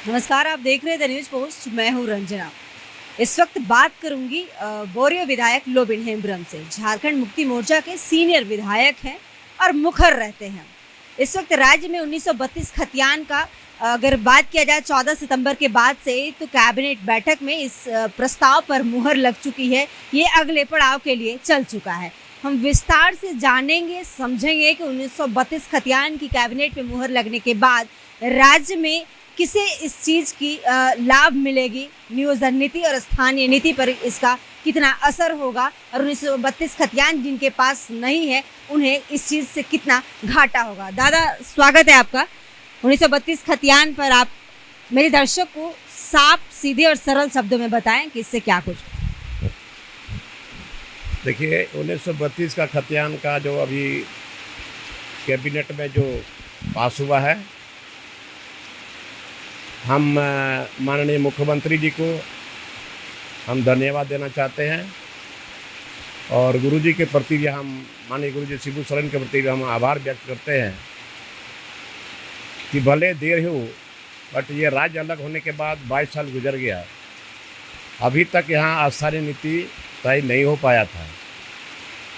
नमस्कार, आप देख रहे हैं द न्यूज पोस्ट। मैं हूं रंजना। इस वक्त बात करूंगी बोरियो विधायक लोबिन हेम्ब्रम से। झारखंड मुक्ति मोर्चा के सीनियर विधायक हैं और मुखर रहते हैं। इस वक्त राज्य में 1932 खतियान का अगर बात किया जाए 14 सितंबर के बाद से, तो कैबिनेट बैठक में इस प्रस्ताव पर मुहर लग चुकी है। ये अगले पड़ाव के लिए चल चुका है। हम विस्तार से जानेंगे, समझेंगे कि 1932 खतियान की कैबिनेट में मुहर लगने के बाद राज्य में किसे इस चीज़ की लाभ मिलेगी, नियोजन नीति और स्थानीय नीति पर इसका कितना असर होगा, और 1932 खतियान जिनके पास नहीं है उन्हें इस चीज़ से कितना घाटा होगा। दादा, स्वागत है आपका। 1932 खतियान पर आप मेरे दर्शक को साफ, सीधे और सरल शब्दों में बताएं कि इससे क्या कुछ। देखिए, 1932 का खतियान का जो अभी कैबिनेट में जो पास हुआ है, हम माननीय मुख्यमंत्री जी को हम धन्यवाद देना चाहते हैं, और गुरुजी के प्रति भी हम माननीय गुरुजी शिबू सोरेन के प्रति भी हम आभार व्यक्त करते हैं कि भले देर हो, बट ये राज्य अलग होने के बाद 22 साल गुजर गया, अभी तक यहाँ स्थानीय नीति तय नहीं हो पाया था।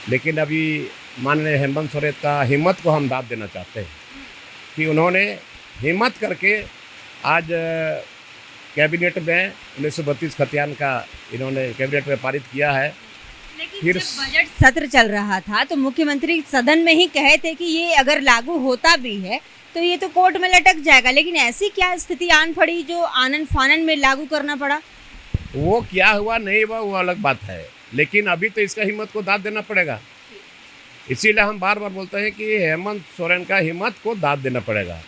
लेकिन अभी माननीय हेमंत सोरेन का हिम्मत को हम दाद देना चाहते हैं कि उन्होंने हिम्मत करके आज कैबिनेट में 1932 खतियान का इन्होंने कैबिनेट में पारित किया है। लेकिन फिर जब बजट सत्र चल रहा था तो मुख्यमंत्री सदन में ही कहे थे कि ये अगर लागू होता भी है तो ये तो कोर्ट में लटक जाएगा। लेकिन ऐसी क्या स्थिति आन पड़ी जो आनन फानन में लागू करना पड़ा? वो क्या हुआ नहीं हुआ वो अलग बात है, लेकिन अभी तो इसका हिम्मत को दाद देना पड़ेगा। इसीलिए हम बार बार बोलते हैं कि हेमंत सोरेन का हिम्मत को दाद देना पड़ेगा।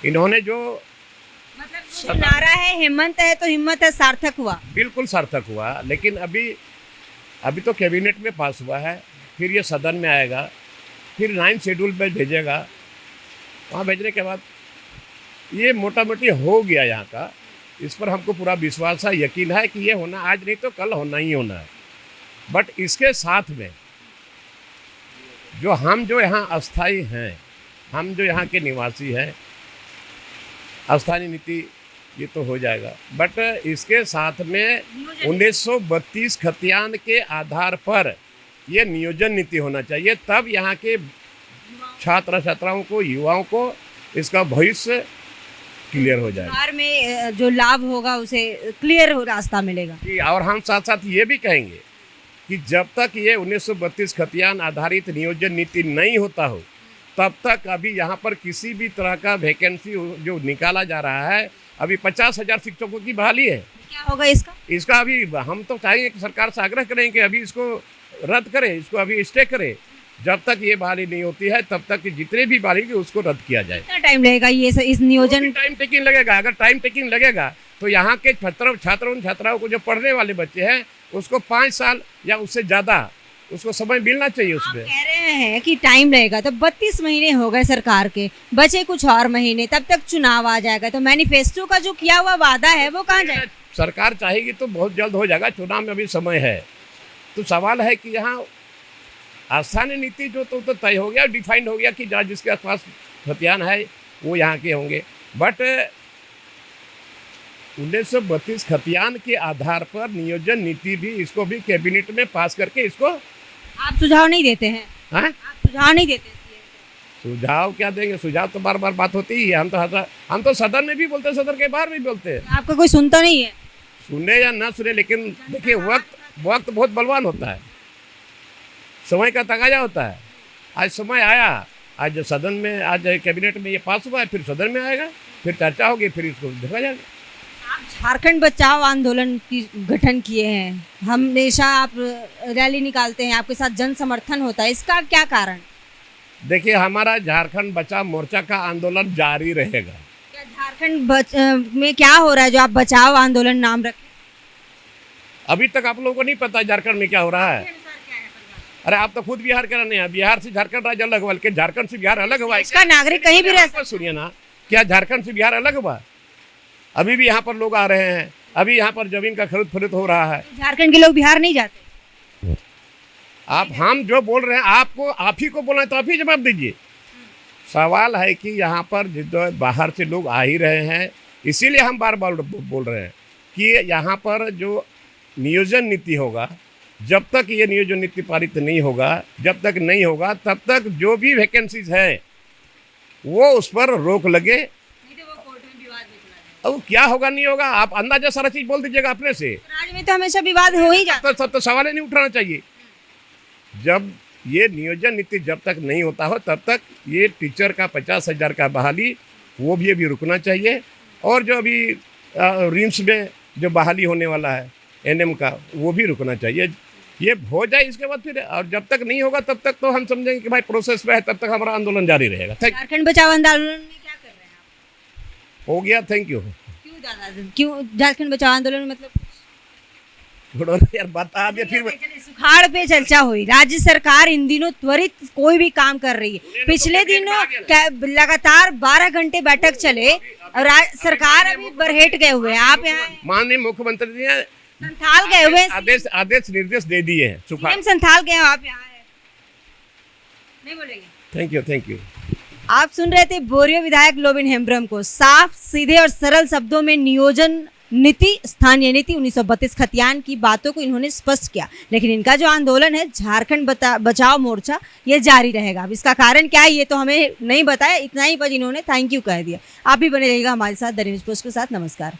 इन्होंने जो मतलब नारा है हेमंत है तो हिम्मत है, सार्थक हुआ। बिल्कुल सार्थक हुआ, लेकिन अभी तो कैबिनेट में पास हुआ है, फिर ये सदन में आएगा, फिर 9 शेड्यूल में भेजेगा। वहाँ भेजने के बाद ये मोटा मोटी हो गया यहाँ का। इस पर हमको पूरा विश्वास है, यकीन है कि ये होना आज नहीं तो कल होना ही होना है। बट इसके साथ में जो यहाँ अस्थाई हैं, हम जो यहाँ के निवासी हैं, स्थानीय नीति ये तो हो जाएगा, बट इसके साथ में 1932 खतियान के आधार पर ये नियोजन नीति होना चाहिए। तब यहाँ के छात्र छात्राओं को, युवाओं को इसका भविष्य क्लियर हो जाएगा। बिहार में जो लाभ होगा उसे क्लियर हो रास्ता मिलेगा। और हम साथ साथ ये भी कहेंगे कि जब तक ये 1932 खतियान आधारित नियोजन नीति नहीं होता हो, तब तक अभी यहाँ पर किसी भी तरह का वैकेंसी जो निकाला जा रहा है, अभी 50,000 शिक्षकों की बहाली है। क्या होगा इसका अभी हम तो चाहेंगे कि सरकार से आग्रह करें कि अभी इसको रद्द करे, इसको अभी स्टे करे। जब तक ये बहाली नहीं होती है तब तक जितने भी बहाली उसको रद्द किया जाए। कितना टाइम लगेगा ये इस नियोजन? टाइम टेकिंग लगेगा। अगर टाइम टेकिंग लगेगा तो यहाँ के छात्राओं को जो पढ़ने वाले बच्चे हैं उसको 5 साल या उससे ज़्यादा उसको समय मिलना चाहिए। उसमें कह रहे हैं कि टाइम लगेगा, तो 32 महीने हो गए सरकार के, बचे कुछ और महीने, तब तक चुनाव आ जाएगा, तो मैनिफेस्टो का जो किया हुआ वादा है वो कहाँ जाएगा? सरकार चाहेगी तो बहुत जल्द हो जाएगा, चुनाव में अभी समय है। तो सवाल है कि यहाँ स्थानीय नीति जो तो तय हो गया, डिफाइंड हो गया कि जहाँ जिसके आसपास खतियान है वो यहाँ के होंगे। बट 1932 खतियान के आधार पर नियोजन नीति भी, इसको भी कैबिनेट में पास करके इसको आप सुझाव नहीं देते हैं? हाँ, आप सुझाव नहीं देते? सुझाव क्या देंगे? सुझाव तो बार बार बात होती ही है। हम तो सदन में भी बोलते हैं, सदन के बाहर भी बोलते हैं। आपका कोई सुनता नहीं है? सुने या ना सुने, लेकिन देखिए वक्त बहुत बलवान होता है, समय का तकाजा होता है। आज समय आया, आज सदन में, आज कैबिनेट में ये पास हुआ है, फिर सदन में आएगा, फिर चर्चा होगी, फिर इसको देखा जाएगा। आप झारखंड बचाओ आंदोलन की गठन किए हैं, हमेशा आप रैली निकालते हैं, आपके साथ जन समर्थन होता है, इसका क्या कारण? देखिए, हमारा झारखंड बचाओ मोर्चा का आंदोलन जारी रहेगा। क्या झारखंड में क्या हो रहा है जो आप बचाओ आंदोलन नाम रखें? अभी तक आप लोगों को नहीं पता झारखंड में क्या हो रहा है? अरे आप तो खुद बिहार के रहने हैं। बिहार से झारखंड राज्य अलग हुआ, लेकिन झारखंड से बिहार अलग हुआ? इसका नागरिक कहीं भी रह सकता है। सुनिए ना, क्या झारखंड से बिहार अलग हुआ? अभी भी यहाँ पर लोग आ रहे हैं, अभी यहाँ पर जमीन का खरीद फरोख्त हो रहा है। झारखंड के लोग बिहार नहीं जाते? आप हम जो बोल रहे हैं आपको, आप ही को बोलना है तो आप ही जवाब दीजिए। सवाल है कि यहाँ पर जो बाहर से लोग आ ही रहे हैं, इसीलिए हम बार बार बोल रहे हैं कि यहाँ पर जो नियोजन नीति होगा, जब तक ये नियोजन नीति पारित नहीं होगा, जब तक नहीं होगा, तब तक जो भी वैकेंसीज है वो उस पर रोक लगे। नहीं तो वो कोर्ट में विवाद में चला जाएगा। अब क्या होगा नहीं होगा, आप अंदाजा सारा चीज बोल दीजिएगा अपने से। राज्य में तो हमेशा विवाद हो ही जाता सब तो सवाल ही नहीं उठाना चाहिए। जब ये नियोजन नीति जब तक नहीं होता हो, तब तक ये टीचर का 50,000 का बहाली वो भी अभी रुकना चाहिए। और जो अभी रिम्स में जो बहाली होने वाला है एनएम का, वो भी रुकना चाहिए। ये हो जाए इसके बाद फिर, और जब तक नहीं होगा तब तक तो हम समझेंगे कि भाई प्रोसेस में है, तब तक हमारा आंदोलन जारी रहेगा। झारखंड बचाओ आंदोलन में क्या कर रहे हैं आप? हो गया, थैंक यू। क्यों झारखंड बचाओ आंदोलन मतलब छोड़ो यार, बता दे फिर। सुखाड़ पे चर्चा हुई। राज्य सरकार इन दिनों त्वरित कोई भी काम कर रही है। पिछले दिनों लगातार 12 घंटे बैठक चले और सरकार अभी बरहेट गए हुए हैं। आप यहाँ माननीय मुख्यमंत्री ने संथाल गए हुए हैं, आदेश निर्देश दे दिए हैं। सीएम संथाल गए हो, आप यहाँ हैं। नहीं बोलेंगे? Thank you. आप सुन रहे थे बोरियो विधायक लोबिन हेम्ब्रम को। साफ, सीधे और सरल शब्दों में नियोजन नीति, स्थानीय नीति 1932 खतियान की बातों को इन्होंने स्पष्ट किया। लेकिन इनका जो आंदोलन है झारखंड बचाओ मोर्चा, ये जारी रहेगा। अब इसका कारण क्या है ये तो हमें नहीं बताया, इतना ही पर इन्होंने थैंक यू कह दिया। आप भी बने रहिएगा हमारे साथ द न्यूज़ पोस्ट के साथ। नमस्कार।